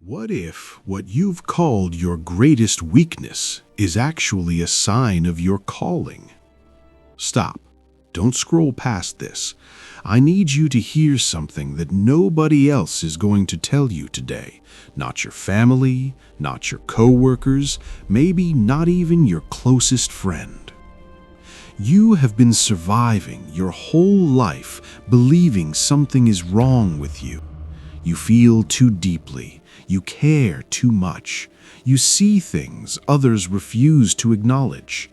What if what you've called your greatest weakness is actually a sign of your calling? Stop. Don't scroll past this. I need you to hear something that nobody else is going to tell you today. Not your family, not your coworkers, maybe not even your closest friend. You have been surviving your whole life believing something is wrong with you. You feel too deeply. You care too much. You see things others refuse to acknowledge.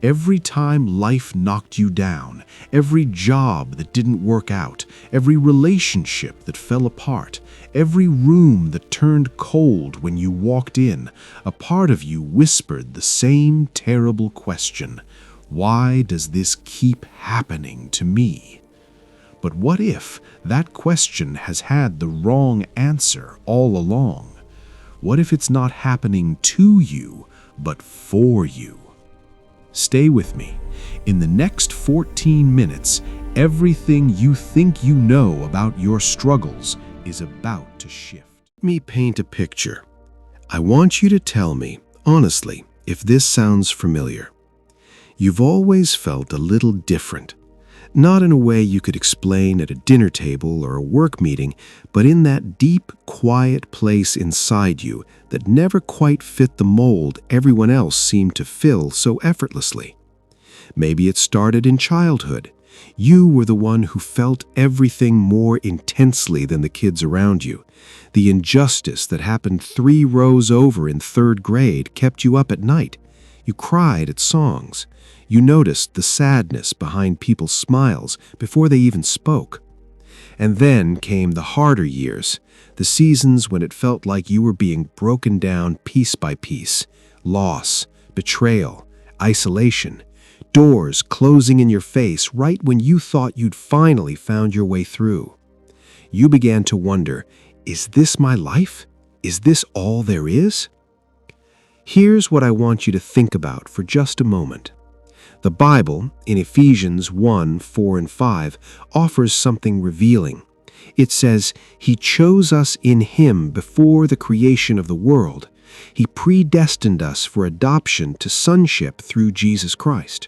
Every time life knocked you down, every job that didn't work out, every relationship that fell apart, every room that turned cold when you walked in, a part of you whispered the same terrible question: why does this keep happening to me? But what if that question has had the wrong answer all along? What if it's not happening to you, but for you? Stay with me. In the next 14 minutes, everything you think you know about your struggles is about to shift. Let me paint a picture. I want you to tell me, honestly, if this sounds familiar. You've always felt a little different. Not in a way you could explain at a dinner table or a work meeting, but in that deep, quiet place inside you that never quite fit the mold everyone else seemed to fill so effortlessly. Maybe it started in childhood. You were the one who felt everything more intensely than the kids around you. The injustice that happened 3 rows over in 3rd grade kept you up at night. You cried at songs. You noticed the sadness behind people's smiles before they even spoke. And then came the harder years, the seasons when it felt like you were being broken down piece by piece. Loss, betrayal, isolation, doors closing in your face right when you thought you'd finally found your way through. You began to wonder, is this my life? Is this all there is? Here's what I want you to think about for just a moment. The Bible, in Ephesians 1, 4, and 5, offers something revealing. It says, He chose us in Him before the creation of the world. He predestined us for adoption to sonship through Jesus Christ.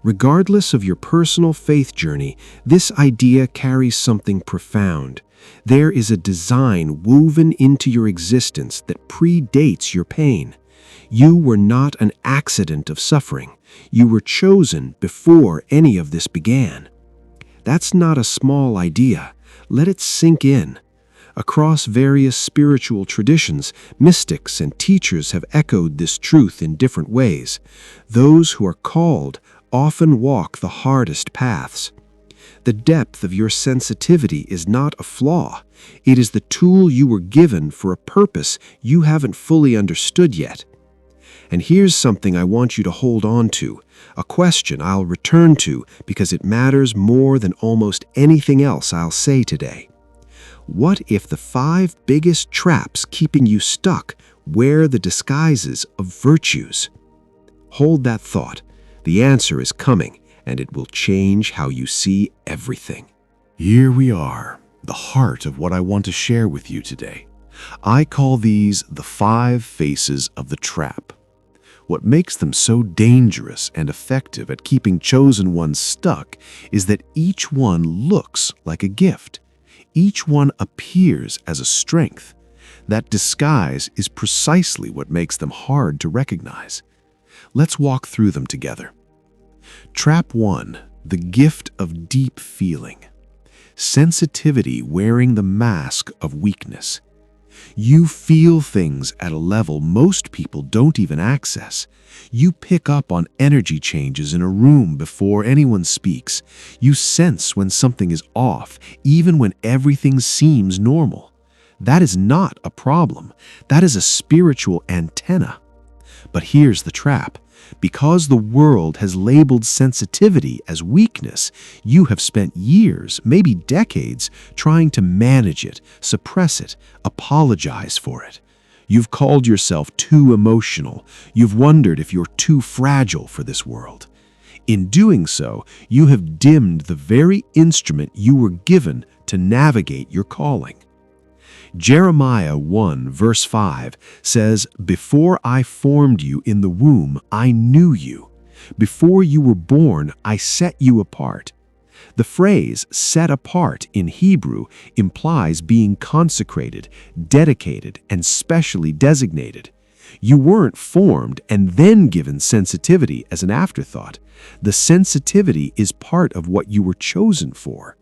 Regardless of your personal faith journey, this idea carries something profound. There is a design woven into your existence that predates your pain. You were not an accident of suffering. You were chosen before any of this began. That's not a small idea. Let it sink in. Across various spiritual traditions, mystics and teachers have echoed this truth in different ways. Those who are called often walk the hardest paths. The depth of your sensitivity is not a flaw. It is the tool you were given for a purpose you haven't fully understood yet. And here's something I want you to hold on to, a question I'll return to because it matters more than almost anything else I'll say today. What if the 5 biggest traps keeping you stuck wear the disguises of virtues? Hold that thought. The answer is coming, and it will change how you see everything. Here we are, the heart of what I want to share with you today. I call these the 5 faces of the trap. What makes them so dangerous and effective at keeping chosen ones stuck is that each one looks like a gift. Each one appears as a strength. That disguise is precisely what makes them hard to recognize. Let's walk through them together. Trap 1, the gift of deep feeling. Sensitivity wearing the mask of weakness. You feel things at a level most people don't even access. You pick up on energy changes in a room before anyone speaks. You sense when something is off, even when everything seems normal. That is not a problem. That is a spiritual antenna. But here's the trap. Because the world has labeled sensitivity as weakness, you have spent years, maybe decades, trying to manage it, suppress it, apologize for it. You've called yourself too emotional. You've wondered if you're too fragile for this world. In doing so, you have dimmed the very instrument you were given to navigate your calling. Jeremiah 1 verse 5 says, "Before I formed you in the womb, I knew you. Before you were born, I set you apart." The phrase "set apart" in Hebrew implies being consecrated, dedicated, and specially designated. You weren't formed and then given sensitivity as an afterthought. The sensitivity is part of what you were chosen for.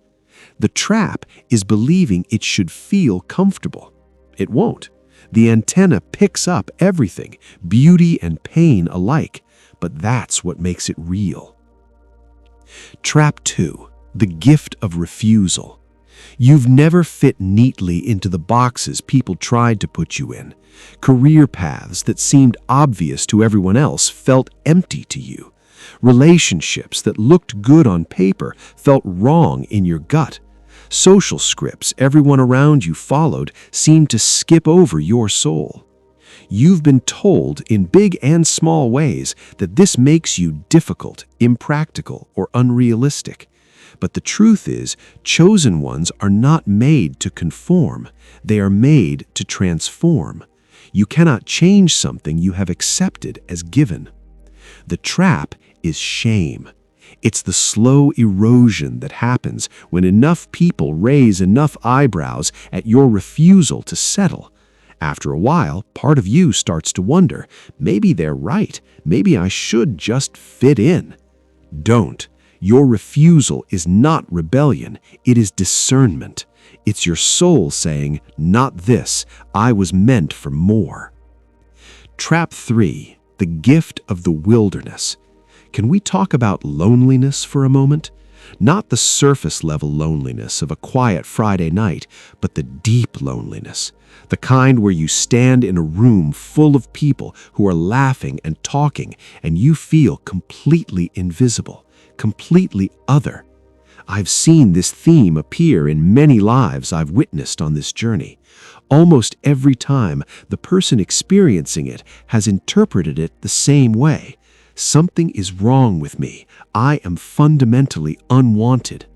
The trap is believing it should feel comfortable. It won't. The antenna picks up everything, beauty and pain alike, but that's what makes it real. Trap 2. The gift of refusal. You've never fit neatly into the boxes people tried to put you in. Career paths that seemed obvious to everyone else felt empty to you. Relationships that looked good on paper felt wrong in your gut. Social scripts everyone around you followed seemed to skip over your soul. You've been told in big and small ways that this makes you difficult, impractical, or unrealistic. But the truth is, chosen ones are not made to conform. They are made to transform. You cannot change something you have accepted as given. The trap is shame. It's the slow erosion that happens when enough people raise enough eyebrows at your refusal to settle. After a while, part of you starts to wonder, maybe they're right, maybe I should just fit in. Don't. Your refusal is not rebellion, it is discernment. It's your soul saying, not this, I was meant for more. Trap 3. The gift of the wilderness. Can we talk about loneliness for a moment? Not the surface-level loneliness of a quiet Friday night, but the deep loneliness. The kind where you stand in a room full of people who are laughing and talking, and you feel completely invisible, completely other. I've seen this theme appear in many lives I've witnessed on this journey. Almost every time, the person experiencing it has interpreted it the same way. Something is wrong with me. I am fundamentally unwanted.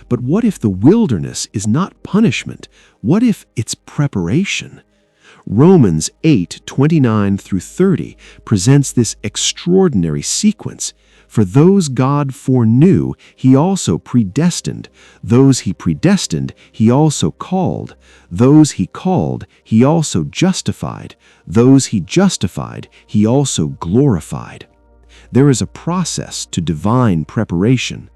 But what if the wilderness is not punishment? What if it's preparation? Romans 8:29 through 30 presents this extraordinary sequence. For those God foreknew, he also predestined. Those he predestined, he also called. Those he called, he also justified. Those he justified, he also glorified. There is a process to divine preparation.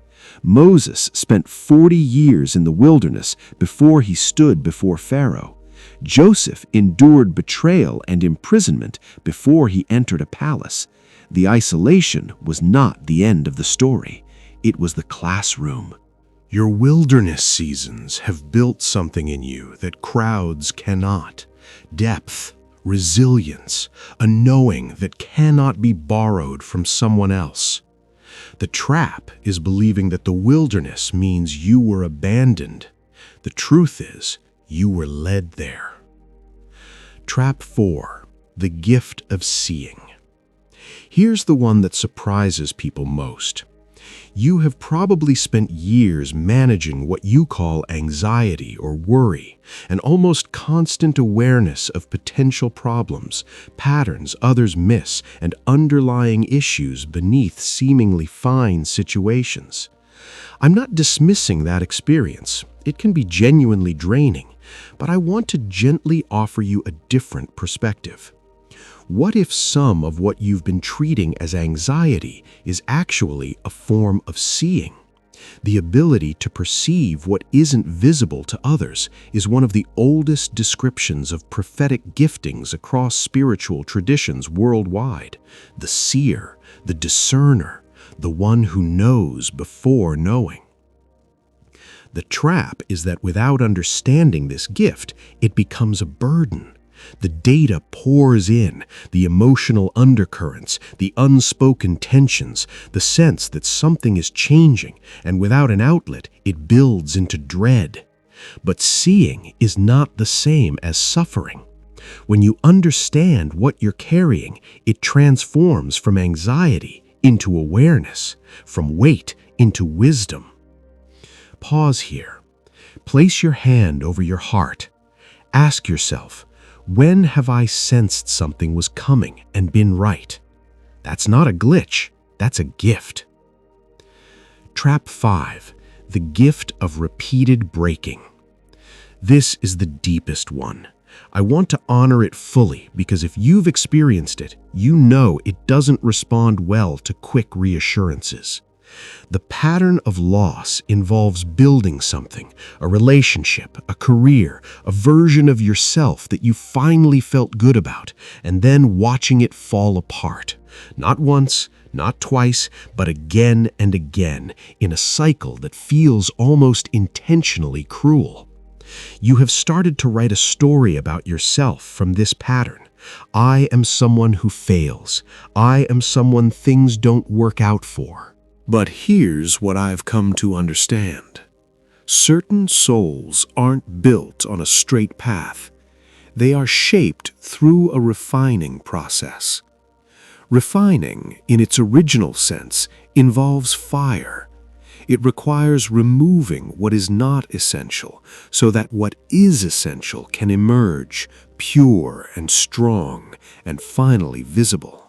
Moses spent 40 years in the wilderness before he stood before Pharaoh. Joseph endured betrayal and imprisonment before he entered a palace. The isolation was not the end of the story. It was the classroom. Your wilderness seasons have built something in you that crowds cannot. Depth, resilience, a knowing that cannot be borrowed from someone else. The trap is believing that the wilderness means you were abandoned. The truth is, you were led there. Trap 4. The gift of seeing. Here's the one that surprises people most. You have probably spent years managing what you call anxiety or worry, an almost constant awareness of potential problems, patterns others miss, and underlying issues beneath seemingly fine situations. I'm not dismissing that experience. It can be genuinely draining, but I want to gently offer you a different perspective. What if some of what you've been treating as anxiety is actually a form of seeing? The ability to perceive what isn't visible to others is one of the oldest descriptions of prophetic giftings across spiritual traditions worldwide. The seer, the discerner, the one who knows before knowing. The trap is that without understanding this gift, it becomes a burden. The data pours in, the emotional undercurrents, the unspoken tensions, the sense that something is changing, and without an outlet, it builds into dread. But seeing is not the same as suffering. When you understand what you're carrying, it transforms from anxiety into awareness, from weight into wisdom. Pause here. Place your hand over your heart. Ask yourself, when have I sensed something was coming and been right? That's not a glitch, that's a gift. Trap 5. The gift of repeated breaking. This is the deepest one. I want to honor it fully because if you've experienced it, you know it doesn't respond well to quick reassurances. The pattern of loss involves building something, a relationship, a career, a version of yourself that you finally felt good about, and then watching it fall apart. Not once, not twice, but again and again, in a cycle that feels almost intentionally cruel. You have started to write a story about yourself from this pattern. I am someone who fails. I am someone things don't work out for. But here's what I've come to understand. Certain souls aren't built on a straight path. They are shaped through a refining process. Refining, in its original sense, involves fire. It requires removing what is not essential so that what is essential can emerge, pure and strong, and finally visible.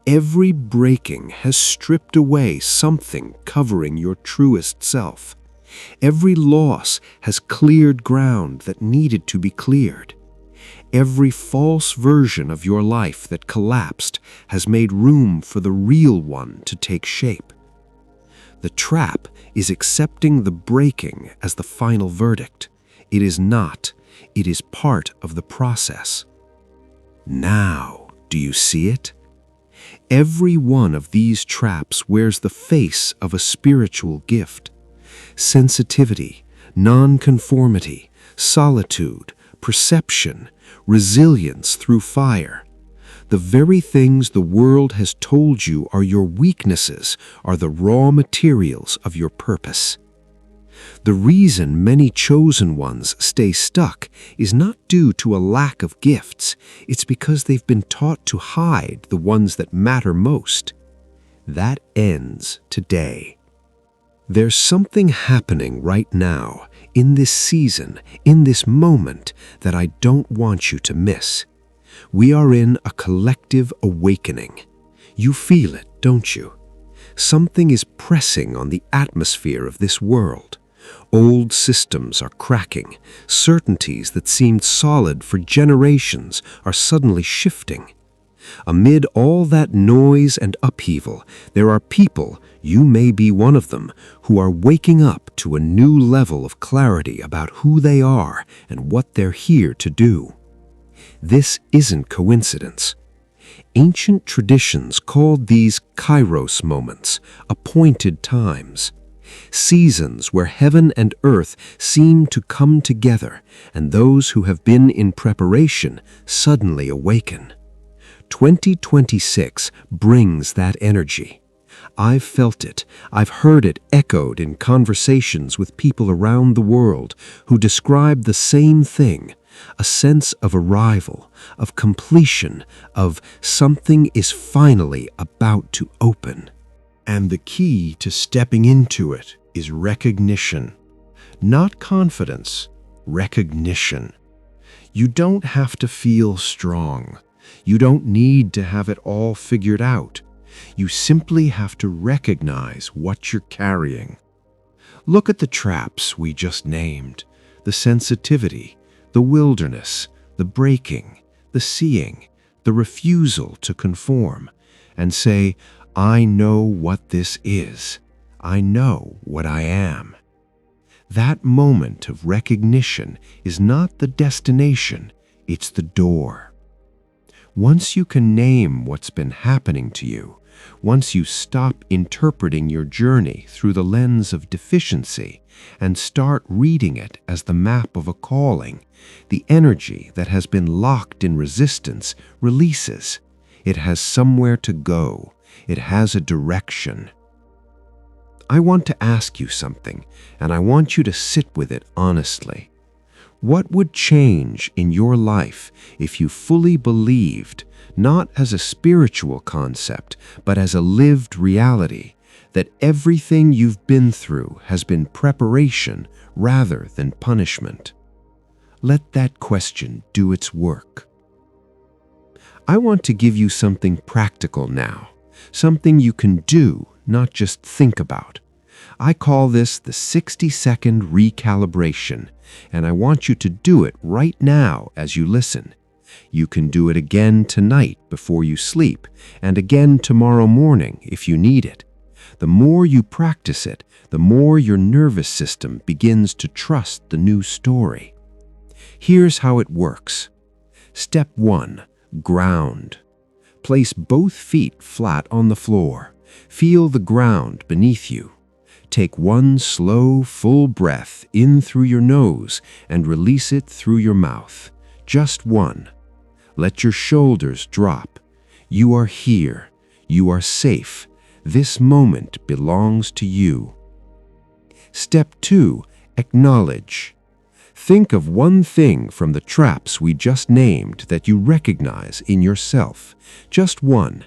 Every breaking has stripped away something covering your truest self. Every loss has cleared ground that needed to be cleared. Every false version of your life that collapsed has made room for the real one to take shape. The trap is accepting the breaking as the final verdict. It is not. It is part of the process. Now, do you see it? Every one of these traps wears the face of a spiritual gift. Sensitivity, nonconformity, solitude, perception, resilience through fire. The very things the world has told you are your weaknesses are the raw materials of your purpose. The reason many chosen ones stay stuck is not due to a lack of gifts. It's because they've been taught to hide the ones that matter most. That ends today. There's something happening right now, in this season, in this moment, that I don't want you to miss. We are in a collective awakening. You feel it, don't you? Something is pressing on the atmosphere of this world. Old systems are cracking. Certainties that seemed solid for generations are suddenly shifting. Amid all that noise and upheaval, there are people, you may be one of them, who are waking up to a new level of clarity about who they are and what they're here to do. This isn't coincidence. Ancient traditions called these kairos moments, appointed times. Seasons where heaven and earth seem to come together, and those who have been in preparation suddenly awaken. 2026 brings that energy. I've felt it. I've heard it echoed in conversations with people around the world who describe the same thing. A sense of arrival, of completion, of something is finally about to open. And the key to stepping into it is recognition. Not confidence, recognition. You don't have to feel strong. You don't need to have it all figured out. You simply have to recognize what you're carrying. Look at the traps we just named, the sensitivity, the wilderness, the breaking, the seeing, the refusal to conform, and say, I know what this is. I know what I am. That moment of recognition is not the destination, it's the door. Once you can name what's been happening to you, once you stop interpreting your journey through the lens of deficiency and start reading it as the map of a calling, the energy that has been locked in resistance releases. It has somewhere to go. It has a direction. I want to ask you something, and I want you to sit with it honestly. What would change in your life if you fully believed, not as a spiritual concept, but as a lived reality, that everything you've been through has been preparation rather than punishment? let that question do its work. I want to give you something practical now, something you can do, not just think about. I call this the 60-second recalibration, and I want you to do it right now as you listen. You can do it again tonight before you sleep, and again tomorrow morning if you need it. The more you practice it, the more your nervous system begins to trust the new story. Here's how it works. Step 1. Ground. Place both feet flat on the floor. Feel the ground beneath you. Take one slow, full breath in through your nose and release it through your mouth. Just one. Let your shoulders drop. You are here. You are safe. This moment belongs to you. Step 2. Acknowledge. Think of one thing from the traps we just named that you recognize in yourself. Just one.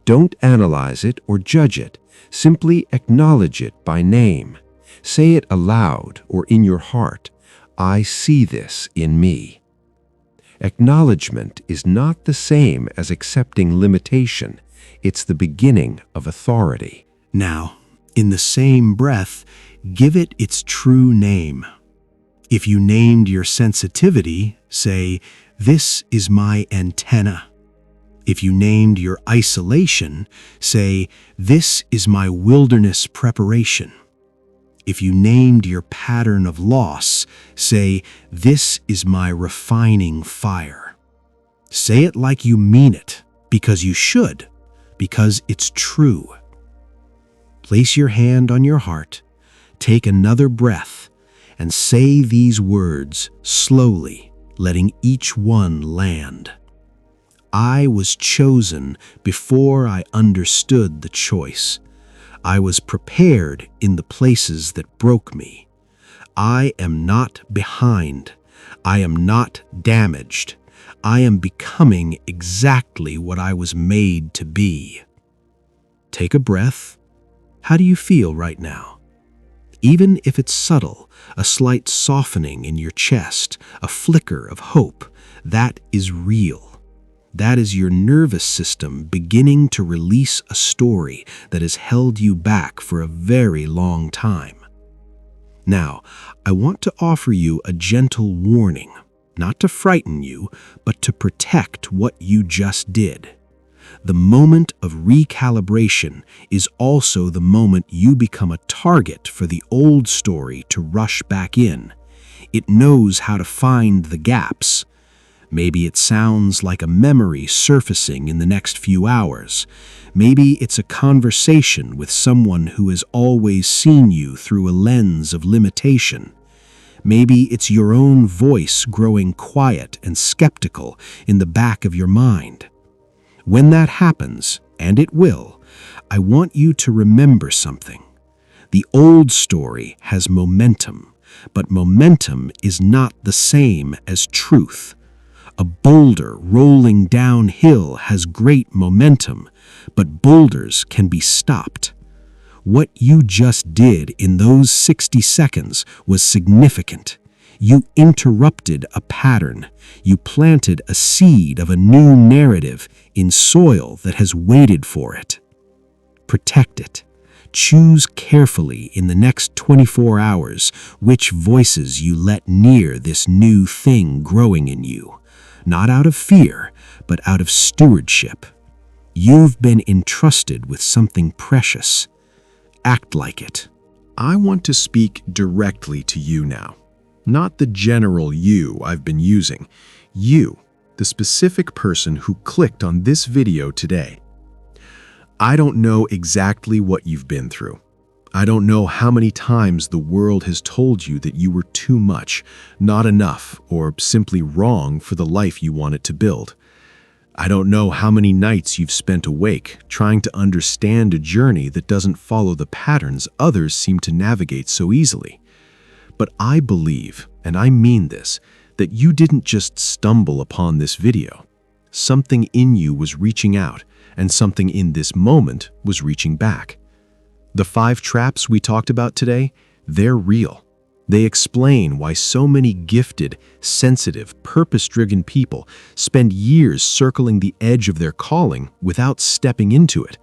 Don't analyze it or judge it. Simply acknowledge it by name. Say it aloud or in your heart. I see this in me. Acknowledgement is not the same as accepting limitation. It's the beginning of authority. Now, in the same breath, give it its true name. If you named your sensitivity, say, "This is my antenna." If you named your isolation, say, "This is my wilderness preparation." If you named your pattern of loss, say, "This is my refining fire." Say it like you mean it, because you should, because it's true. Place your hand on your heart, take another breath, and say these words slowly, letting each one land. I was chosen before I understood the choice. I was prepared in the places that broke me. I am not behind. I am not damaged. I am becoming exactly what I was made to be. Take a breath. How do you feel right now? Even if it's subtle, a slight softening in your chest, a flicker of hope, that is real. That is your nervous system beginning to release a story that has held you back for a very long time. Now, I want to offer you a gentle warning, not to frighten you, but to protect what you just did. The moment of recalibration is also the moment you become a target for the old story to rush back in. It knows how to find the gaps. Maybe it sounds like a memory surfacing in the next few hours. Maybe it's a conversation with someone who has always seen you through a lens of limitation. Maybe it's your own voice growing quiet and skeptical in the back of your mind. When that happens, and it will, I want you to remember something. The old story has momentum, but momentum is not the same as truth. A boulder rolling downhill has great momentum, but boulders can be stopped. What you just did in those 60 seconds was significant. You interrupted a pattern. You planted a seed of a new narrative in soil that has waited for it. Protect it. Choose carefully in the next 24 hours which voices you let near this new thing growing in you. Not out of fear, but out of stewardship. You've been entrusted with something precious. Act like it. I want to speak directly to you now. Not the general you I've been using. You, the specific person who clicked on this video today. I don't know exactly what you've been through. I don't know how many times the world has told you that you were too much, not enough, or simply wrong for the life you wanted to build. I don't know how many nights you've spent awake trying to understand a journey that doesn't follow the patterns others seem to navigate so easily. But I believe, and I mean this, that you didn't just stumble upon this video. Something in you was reaching out, and something in this moment was reaching back. The 5 traps we talked about today, they're real. They explain why so many gifted, sensitive, purpose-driven people spend years circling the edge of their calling without stepping into it.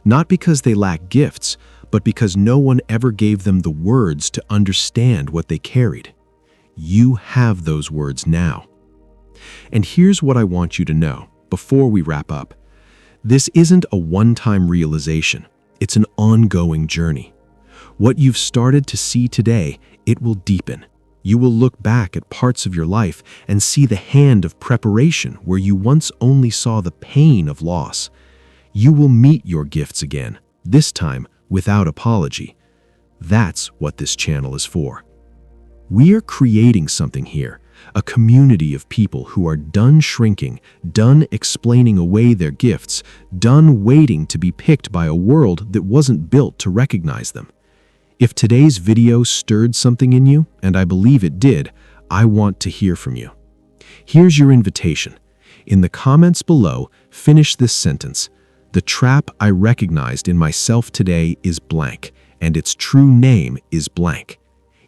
Not because they lack gifts, but because no one ever gave them the words to understand what they carried. You have those words now. And here's what I want you to know before we wrap up. This isn't a one-time realization. It's an ongoing journey. What you've started to see today, it will deepen. You will look back at parts of your life and see the hand of preparation where you once only saw the pain of loss. You will meet your gifts again, this time without apology. That's what this channel is for. We are creating something here, a community of people who are done shrinking, done explaining away their gifts, done waiting to be picked by a world that wasn't built to recognize them. If today's video stirred something in you, and I believe it did, I want to hear from you. Here's your invitation. In the comments below, finish this sentence. The trap I recognized in myself today is blank, and its true name is blank.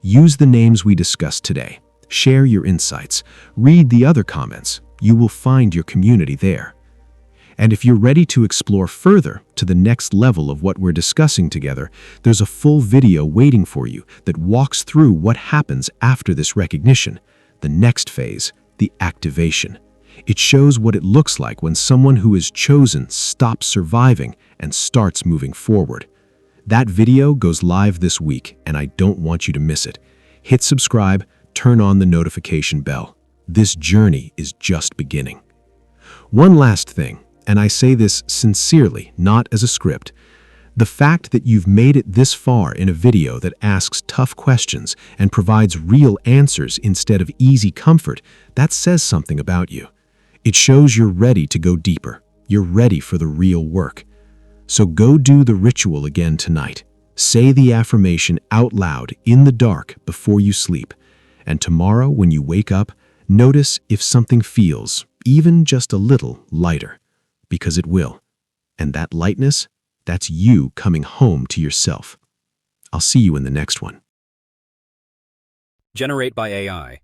Use the names we discussed today. Share your insights. Read the other comments. You will find your community there. And if you're ready to explore further to the next level of what we're discussing together, there's a full video waiting for you that walks through what happens after this recognition. The next phase, the activation. It shows what it looks like when someone who is chosen stops surviving and starts moving forward. That video goes live this week, and I don't want you to miss it. Hit subscribe, turn on the notification bell. This journey is just beginning. One last thing, and I say this sincerely, not as a script. The fact that you've made it this far in a video that asks tough questions and provides real answers instead of easy comfort, that says something about you. It shows you're ready to go deeper. You're ready for the real work. So go do the ritual again tonight. Say the affirmation out loud in the dark before you sleep. And tomorrow when you wake up, notice if something feels, even just a little, lighter. Because it will. And that lightness, that's you coming home to yourself. I'll see you in the next one. Generate by AI.